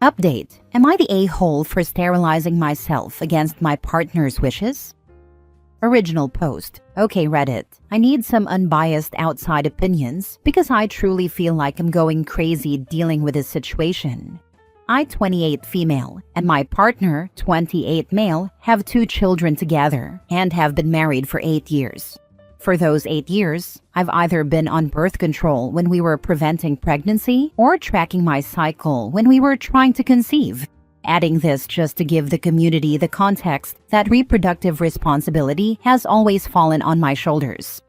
Update: am I the a-hole for sterilizing myself against my partner's wishes? Original post. Okay, Reddit. I need some unbiased outside opinions because I truly feel like I'm going crazy dealing with this situation. I, 28 female, and my partner, 28 male, have 2 children together and have been married for 8 years. For those 8 years, I've either been on birth control when we were preventing pregnancy or tracking my cycle when we were trying to conceive. Adding this just to give the community the context that reproductive responsibility has always fallen on my shoulders.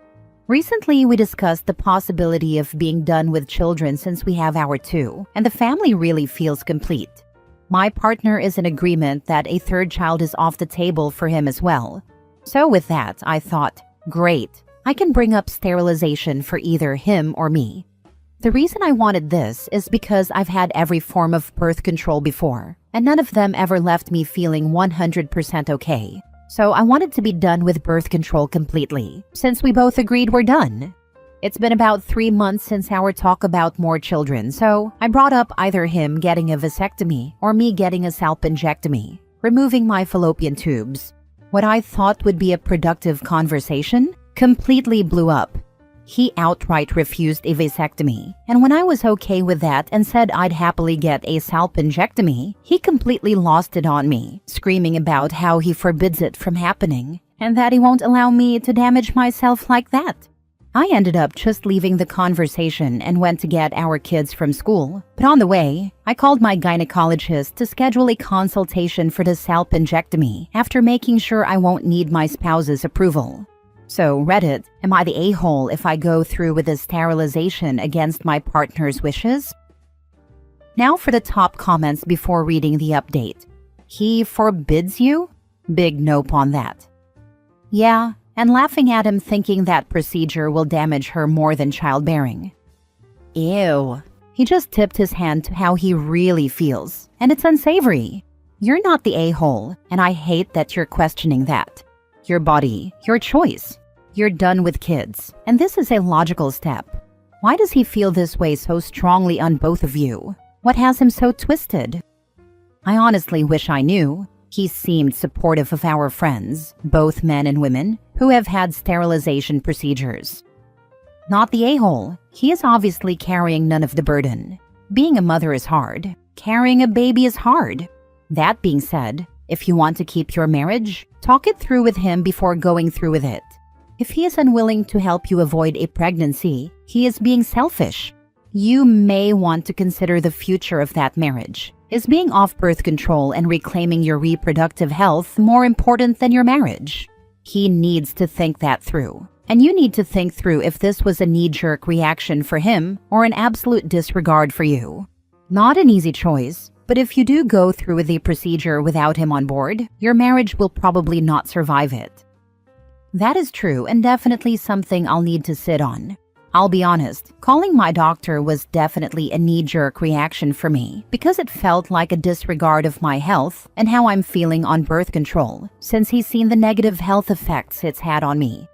Recently, we discussed the possibility of being done with children since we have our 2, and the family really feels complete. My partner is in agreement that a 3rd child is off the table for him as well. So with that, I thought, great, I can bring up sterilization for either him or me. The reason I wanted this is because I've had every form of birth control before, and none of them ever left me feeling 100% okay. So I wanted to be done with birth control completely, since we both agreed we're done. It's been about 3 months since our talk about more children, so I brought up either him getting a vasectomy or me getting a salpingectomy, removing my fallopian tubes. What I thought would be a productive conversation completely blew up. He outright refused a vasectomy, and when I was okay with that and said I'd happily get a salpingectomy, he completely lost it on me, screaming about how he forbids it from happening and that he won't allow me to damage myself like that. I ended up just leaving the conversation and went to get our kids from school, but on the way, I called my gynecologist to schedule a consultation for the salpingectomy after making sure I won't need my spouse's approval. So, Reddit, am I the a-hole if I go through with the sterilization against my partner's wishes? Now for the top comments before reading the update. He forbids you? Big nope on that. Yeah, and laughing at him thinking that procedure will damage her more than childbearing. Ew. He just tipped his hand to how he really feels, and it's unsavory. You're not the a-hole, and I hate that you're questioning that. Your body, your choice. You're done with kids, and this is a logical step. Why does he feel this way so strongly on both of you? What has him so twisted? I honestly wish I knew. He seemed supportive of our friends, both men and women, who have had sterilization procedures. Not the a-hole. He is obviously carrying none of the burden. Being a mother is hard. Carrying a baby is hard. That being said, if you want to keep your marriage, talk it through with him before going through with it. If he is unwilling to help you avoid a pregnancy, he is being selfish. You may want to consider the future of that marriage. Is being off birth control and reclaiming your reproductive health more important than your marriage? He needs to think that through. And you need to think through if this was a knee-jerk reaction for him or an absolute disregard for you. Not an easy choice, but if you do go through with the procedure without him on board, your marriage will probably not survive it. That is true and definitely something I'll need to sit on. I'll be honest, calling my doctor was definitely a knee-jerk reaction for me because it felt like a disregard of my health and how I'm feeling on birth control, since he's seen the negative health effects it's had on me.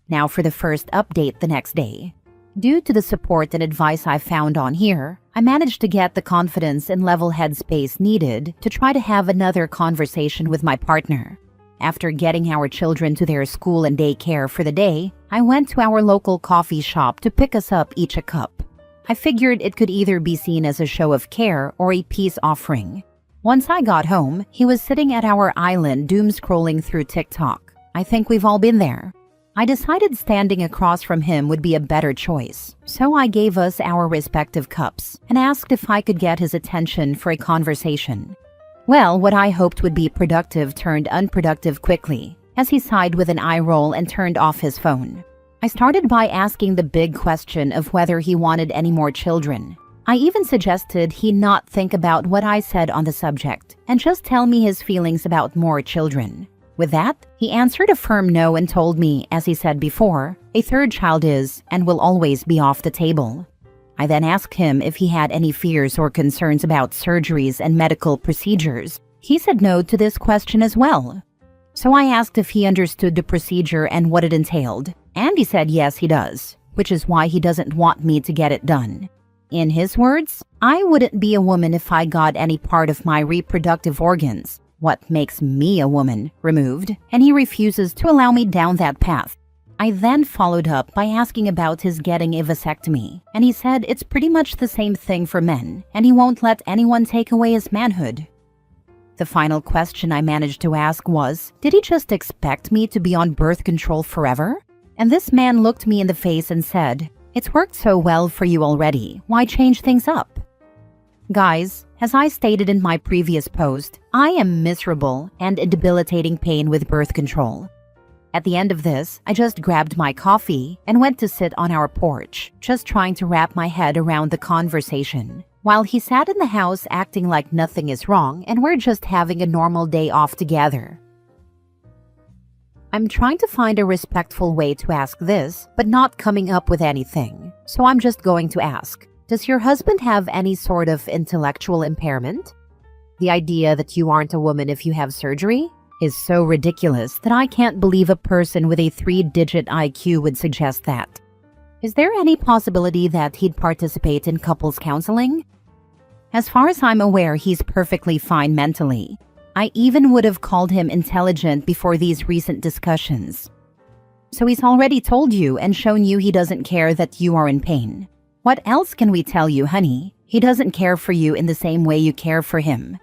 Now for the first update the next day. Due to the support and advice I found on here, I managed to get the confidence and level headspace needed to try to have another conversation with my partner. After getting our children to their school and daycare for the day, I went to our local coffee shop to pick us up each a cup. I figured it could either be seen as a show of care or a peace offering. Once I got home, he was sitting at our island doom-scrolling through TikTok. I think we've all been there. I decided standing across from him would be a better choice, so I gave us our respective cups and asked if I could get his attention for a conversation. Well, what I hoped would be productive turned unproductive quickly, as he sighed with an eye roll and turned off his phone. I started by asking the big question of whether he wanted any more children. I even suggested he not think about what I said on the subject and just tell me his feelings about more children. With that, he answered a firm no and told me, as he said before, a 3rd child is and will always be off the table. I then asked him if he had any fears or concerns about surgeries and medical procedures. He said no to this question as well. So I asked if he understood the procedure and what it entailed, and he said yes, he does, which is why he doesn't want me to get it done. In his words, I wouldn't be a woman if I got any part of my reproductive organs, what makes me a woman, removed, and he refuses to allow me down that path. I then followed up by asking about his getting a vasectomy, and he said it's pretty much the same thing for men, and he won't let anyone take away his manhood. The final question I managed to ask was, did he just expect me to be on birth control forever? And this man looked me in the face and said, "It's worked so well for you already, why change things up?" Guys, as I stated in my previous post, I am miserable and in debilitating pain with birth control. At the end of this, I just grabbed my coffee and went to sit on our porch, just trying to wrap my head around the conversation, while he sat in the house acting like nothing is wrong and we're just having a normal day off together. I'm trying to find a respectful way to ask this, but not coming up with anything, so I'm just going to ask, does your husband have any sort of intellectual impairment? The idea that you aren't a woman if you have surgery is so ridiculous that I can't believe a person with a 3-digit IQ would suggest that. Is there any possibility that he'd participate in couples counseling? As far as I'm aware, he's perfectly fine mentally. I even would have called him intelligent before these recent discussions. So he's already told you and shown you he doesn't care that you are in pain. What else can we tell you, honey? He doesn't care for you in the same way you care for him.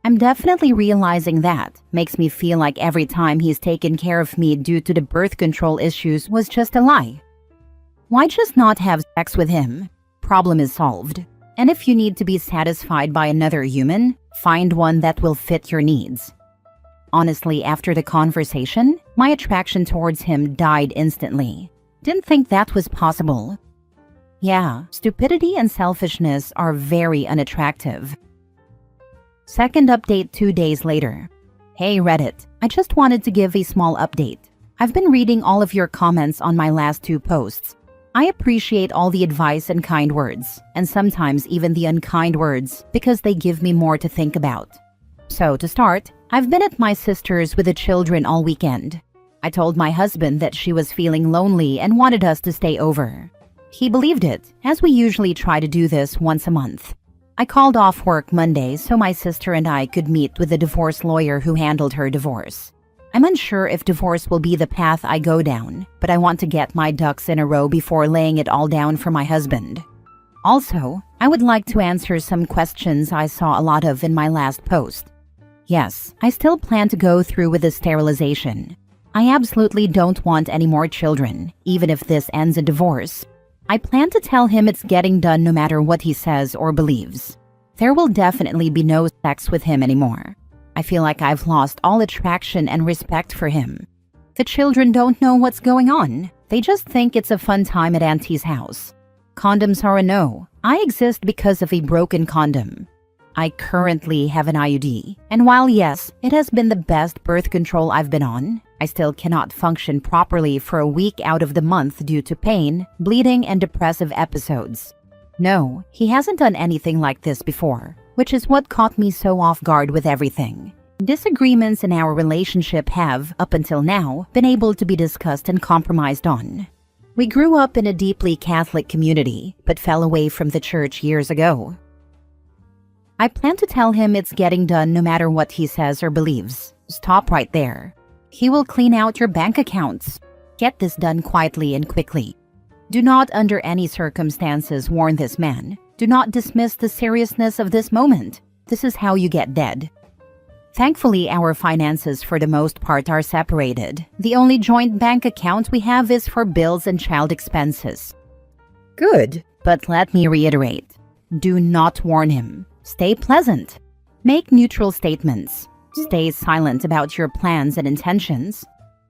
I'm definitely realizing that makes me feel like every time he's taken care of me due to the birth control issues was just a lie. Why just not have sex with him? Problem is solved. And if you need to be satisfied by another human, find one that will fit your needs. Honestly, after the conversation, my attraction towards him died instantly. Didn't think that was possible. Yeah, stupidity and selfishness are very unattractive. Second update 2 days later. Hey Reddit, I just wanted to give a small update. I've been reading all of your comments on my last 2 posts. I appreciate all the advice and kind words, and sometimes even the unkind words, because they give me more to think about. So to start, I've been at my sister's with the children all weekend. I told my husband that she was feeling lonely and wanted us to stay over. He believed it, as we usually try to do this once a month. I called off work Monday so my sister and I could meet with the divorce lawyer who handled her divorce. I'm unsure if divorce will be the path I go down, but I want to get my ducks in a row before laying it all down for my husband. Also, I would like to answer some questions I saw a lot of in my last post. Yes, I still plan to go through with the sterilization. I absolutely don't want any more children, even if this ends in divorce. I plan to tell him it's getting done no matter what he says or believes. There will definitely be no sex with him anymore. I feel like I've lost all attraction and respect for him. The children don't know what's going on. They just think it's a fun time at Auntie's house. Condoms are a no. I exist because of a broken condom. I currently have an IUD, and while yes, it has been the best birth control I've been on, I still cannot function properly for a week out of the month due to pain, bleeding, and depressive episodes. No, he hasn't done anything like this before, which is what caught me so off guard with everything. Disagreements in our relationship have, up until now, been able to be discussed and compromised on. We grew up in a deeply Catholic community, but fell away from the church years ago. I plan to tell him it's getting done no matter what he says or believes. Stop right there. He will clean out your bank accounts. Get this done quietly and quickly. Do not under any circumstances warn this man. Do not dismiss the seriousness of this moment. This is how you get dead. Thankfully, our finances for the most part are separated. The only joint bank account we have is for bills and child expenses. Good, but let me reiterate. Do not warn him. Stay pleasant. Make neutral statements. Stay silent about your plans and intentions.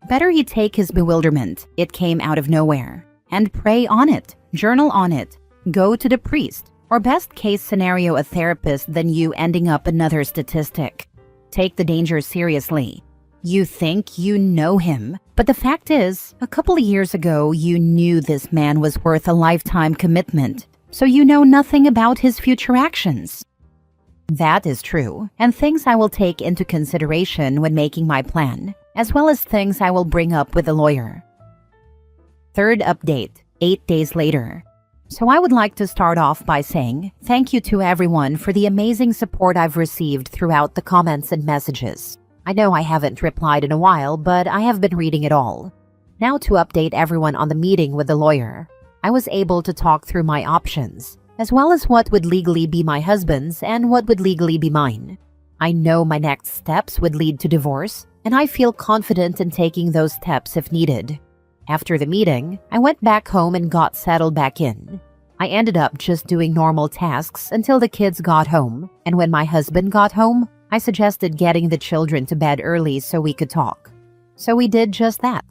Better he take his bewilderment, it came out of nowhere, and pray on it, journal on it, go to the priest, or best case scenario a therapist than you ending up another statistic. Take the danger seriously. You think you know him, but the fact is, a couple of years ago you knew this man was worth a lifetime commitment, so you know nothing about his future actions. That is true, and things I will take into consideration when making my plan, as well as things I will bring up with the lawyer. Third update, 8 days later. So I would like to start off by saying thank you to everyone for the amazing support I've received throughout the comments and messages. I know I haven't replied in a while, but I have been reading it all. Now to update everyone on the meeting with the lawyer. I was able to talk through my options, as well as what would legally be my husband's and what would legally be mine. I know my next steps would lead to divorce, and I feel confident in taking those steps if needed. After the meeting, I went back home and got settled back in. I ended up just doing normal tasks until the kids got home, and when my husband got home, I suggested getting the children to bed early so we could talk. So we did just that.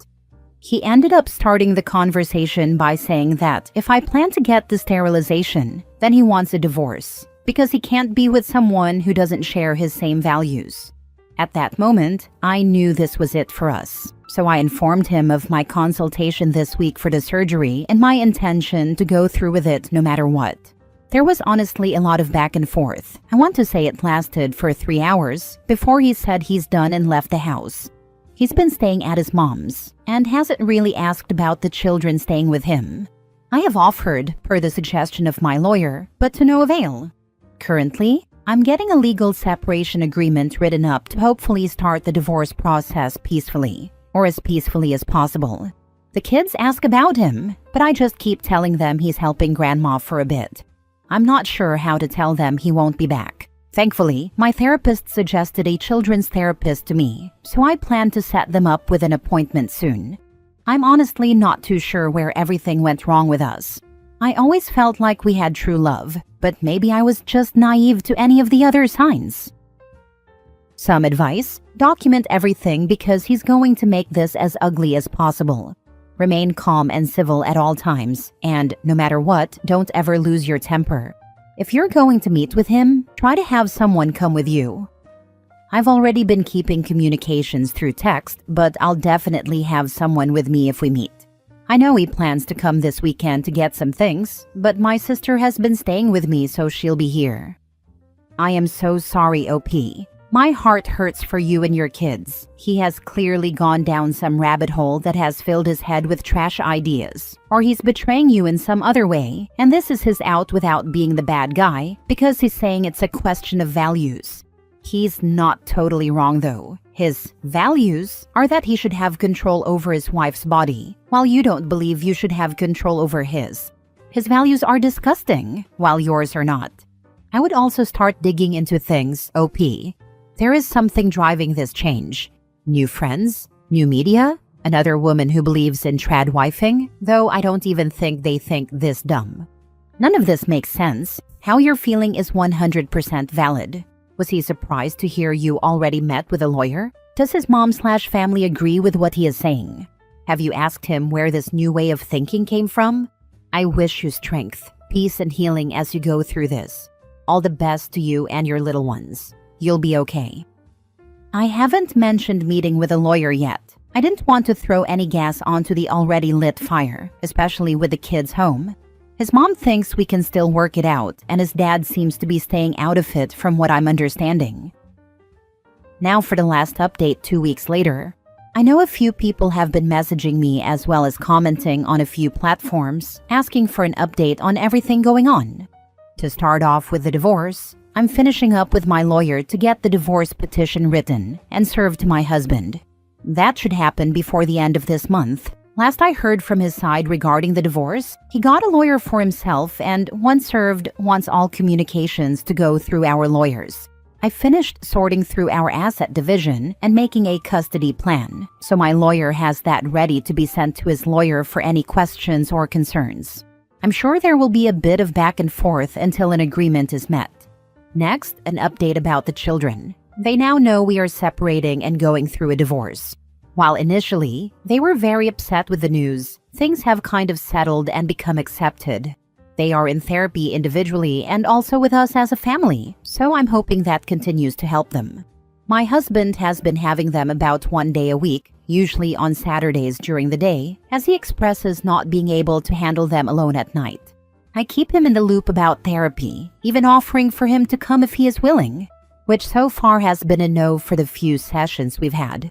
He ended up starting the conversation by saying that if I plan to get the sterilization, then he wants a divorce, because he can't be with someone who doesn't share his same values. At that moment, I knew this was it for us, so I informed him of my consultation this week for the surgery and my intention to go through with it no matter what. There was honestly a lot of back and forth. I want to say it lasted for 3 hours before he said he's done and left the house. He's been staying at his mom's and hasn't really asked about the children staying with him. I have offered, per the suggestion of my lawyer, but to no avail. Currently, I'm getting a legal separation agreement written up to hopefully start the divorce process peacefully, or as peacefully as possible. The kids ask about him, but I just keep telling them he's helping grandma for a bit. I'm not sure how to tell them he won't be back. Thankfully, my therapist suggested a children's therapist to me, so I plan to set them up with an appointment soon. I'm honestly not too sure where everything went wrong with us. I always felt like we had true love, but maybe I was just naive to any of the other signs. Some advice: document everything because he's going to make this as ugly as possible. Remain calm and civil at all times, and no matter what, don't ever lose your temper. If you're going to meet with him, try to have someone come with you. I've already been keeping communications through text, but I'll definitely have someone with me if we meet. I know he plans to come this weekend to get some things, but my sister has been staying with me, so she'll be here. I am so sorry, OP. My heart hurts for you and your kids. He has clearly gone down some rabbit hole that has filled his head with trash ideas. Or he's betraying you in some other way, and this is his out without being the bad guy, because he's saying it's a question of values. He's not totally wrong though. His values are that he should have control over his wife's body, while you don't believe you should have control over his. His values are disgusting, while yours are not. I would also start digging into things, OP. There is something driving this change. New friends? New media? Another woman who believes in trad-wifing? Though I don't even think they think this dumb. None of this makes sense. How you're feeling is 100% valid. Was he surprised to hear you already met with a lawyer? Does his mom/family agree with what he is saying? Have you asked him where this new way of thinking came from? I wish you strength, peace, and healing as you go through this. All the best to you and your little ones. You'll be okay. I haven't mentioned meeting with a lawyer yet. I didn't want to throw any gas onto the already lit fire, especially with the kids home. His mom thinks we can still work it out, and his dad seems to be staying out of it from what I'm understanding. Now for the last update 2 weeks later. I know a few people have been messaging me as well as commenting on a few platforms, asking for an update on everything going on. To start off with the divorce, I'm finishing up with my lawyer to get the divorce petition written and served to my husband. That should happen before the end of this month. Last I heard from his side regarding the divorce, he got a lawyer for himself and once served wants all communications to go through our lawyers. I finished sorting through our asset division and making a custody plan, so my lawyer has that ready to be sent to his lawyer for any questions or concerns. I'm sure there will be a bit of back and forth until an agreement is met. Next, an update about the children. They now know we are separating and going through a divorce. While initially, they were very upset with the news, things have kind of settled and become accepted. They are in therapy individually and also with us as a family, so I'm hoping that continues to help them. My husband has been having them about 1 day a week, usually on Saturdays during the day, as he expresses not being able to handle them alone at night. I keep him in the loop about therapy, even offering for him to come if he is willing, which so far has been a no for the few sessions we've had.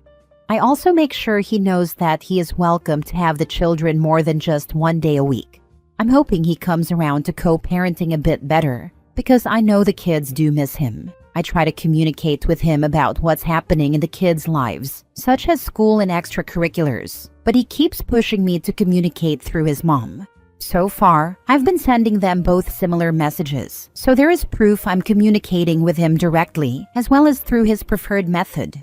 I also make sure he knows that he is welcome to have the children more than just 1 day a week. I'm hoping he comes around to co-parenting a bit better, because I know the kids do miss him. I try to communicate with him about what's happening in the kids' lives, such as school and extracurriculars, but he keeps pushing me to communicate through his mom. So far, I've been sending them both similar messages, so there is proof I'm communicating with him directly, as well as through his preferred method.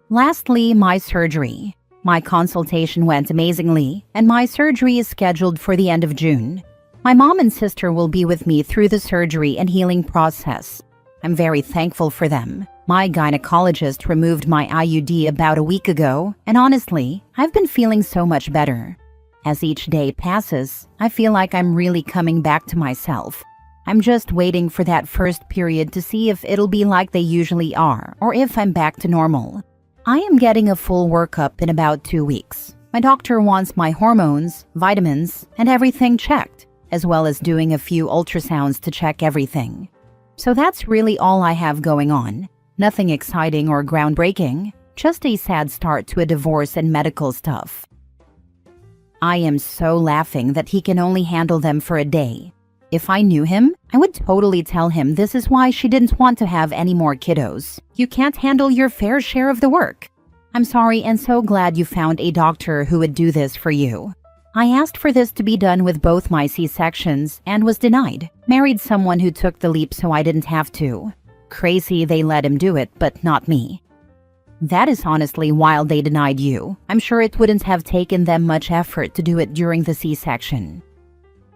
Lastly, my surgery. My consultation went amazingly, and my surgery is scheduled for the end of June. My mom and sister will be with me through the surgery and healing process. I'm very thankful for them. My gynecologist removed my IUD about a week ago, and honestly, I've been feeling so much better. As each day passes, I feel like I'm really coming back to myself. I'm just waiting for that first period to see if it'll be like they usually are, or if I'm back to normal. I am getting a full workup in about 2 weeks. My doctor wants my hormones, vitamins, and everything checked, as well as doing a few ultrasounds to check everything. So that's really all I have going on. Nothing exciting or groundbreaking, just a sad start to a divorce and medical stuff. I am so laughing that he can only handle them for a day. If I knew him, I would totally tell him this is why she didn't want to have any more kiddos. You can't handle your fair share of the work. I'm sorry and so glad you found a doctor who would do this for you. I asked for this to be done with both my C-sections and was denied. Married someone who took the leap so I didn't have to. Crazy they let him do it, but not me. That is honestly wild they denied you. I'm sure it wouldn't have taken them much effort to do it during the C-section.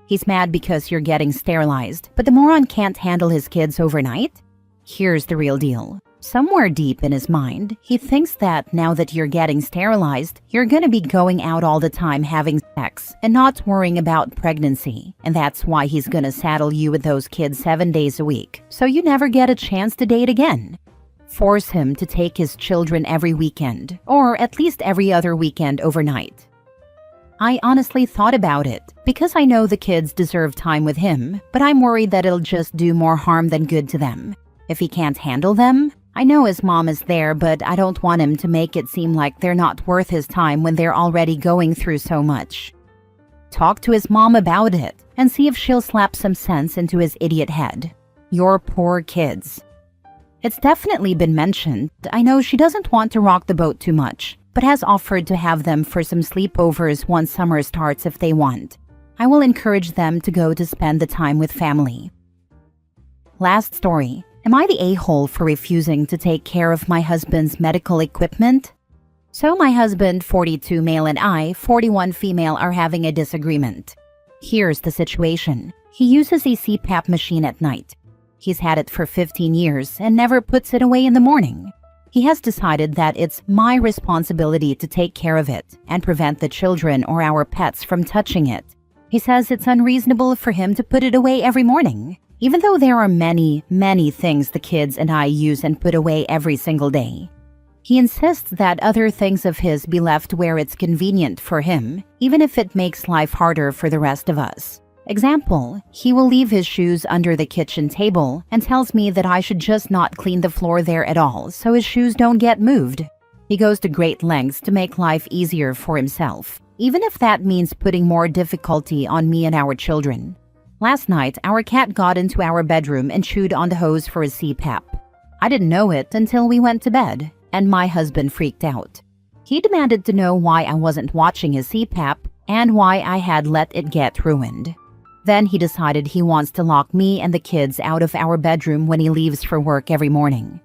He's mad because you're getting sterilized, but the moron can't handle his kids overnight? Here's the real deal. Somewhere deep in his mind, he thinks that now that you're getting sterilized, you're gonna be going out all the time having sex and not worrying about pregnancy. And that's why he's gonna saddle you with those kids 7 days a week, so you never get a chance to date again. Force him to take his children every weekend, or at least every other weekend overnight. I honestly thought about it, because I know the kids deserve time with him, but I'm worried that it'll just do more harm than good to them. If he can't handle them, I know his mom is there, but I don't want him to make it seem like they're not worth his time when they're already going through so much. Talk to his mom about it, and see if she'll slap some sense into his idiot head. Your poor kids. It's definitely been mentioned. I know she doesn't want to rock the boat too much, but has offered to have them for some sleepovers once summer starts if they want. I will encourage them to go to spend the time with family. Last story. Am I the a-hole for refusing to take care of my husband's medical equipment? So my husband, 42 male, and I, 41 female, are having a disagreement. Here's the situation. He uses a CPAP machine at night. He's had it for 15 years and never puts it away in the morning. He has decided that it's my responsibility to take care of it and prevent the children or our pets from touching it. He says it's unreasonable for him to put it away every morning, even though there are many, many things the kids and I use and put away every single day. He insists that other things of his be left where it's convenient for him, even if it makes life harder for the rest of us. Example, he will leave his shoes under the kitchen table and tells me that I should just not clean the floor there at all so his shoes don't get moved. He goes to great lengths to make life easier for himself, even if that means putting more difficulty on me and our children. Last night, our cat got into our bedroom and chewed on the hose for his CPAP. I didn't know it until we went to bed, and my husband freaked out. He demanded to know why I wasn't watching his CPAP and why I had let it get ruined. Then he decided he wants to lock me and the kids out of our bedroom when he leaves for work every morning.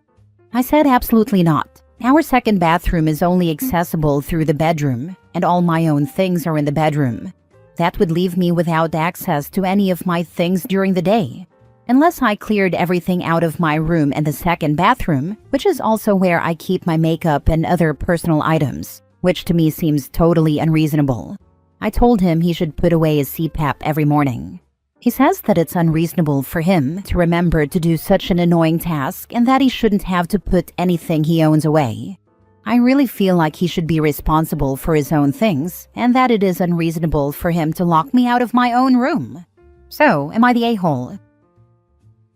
I said absolutely not. Our second bathroom is only accessible through the bedroom, and all my own things are in the bedroom. That would leave me without access to any of my things during the day, unless I cleared everything out of my room and the second bathroom, which is also where I keep my makeup and other personal items, which to me seems totally unreasonable. I told him he should put away his CPAP every morning. He says that it's unreasonable for him to remember to do such an annoying task and that he shouldn't have to put anything he owns away. I really feel like he should be responsible for his own things and that it is unreasonable for him to lock me out of my own room. So, am I the a-hole?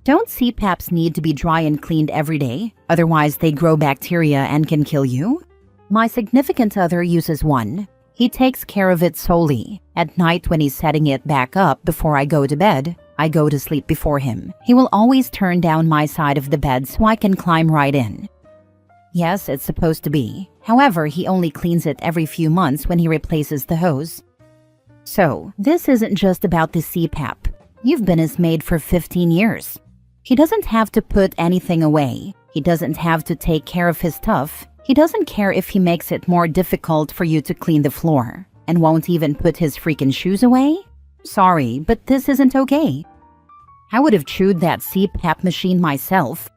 Don't CPAPs need to be dry and cleaned every day? Otherwise, they grow bacteria and can kill you? My significant other uses one. He takes care of it solely. At night when he's setting it back up before I go to bed, I go to sleep before him. He will always turn down my side of the bed so I can climb right in. Yes, it's supposed to be. However, he only cleans it every few months when he replaces the hose. So, this isn't just about the CPAP. You've been his maid for 15 years. He doesn't have to put anything away. He doesn't have to take care of his stuff. He doesn't care if he makes it more difficult for you to clean the floor. And won't even put his freaking shoes away? Sorry, but this isn't okay. I would have chewed that CPAP machine myself.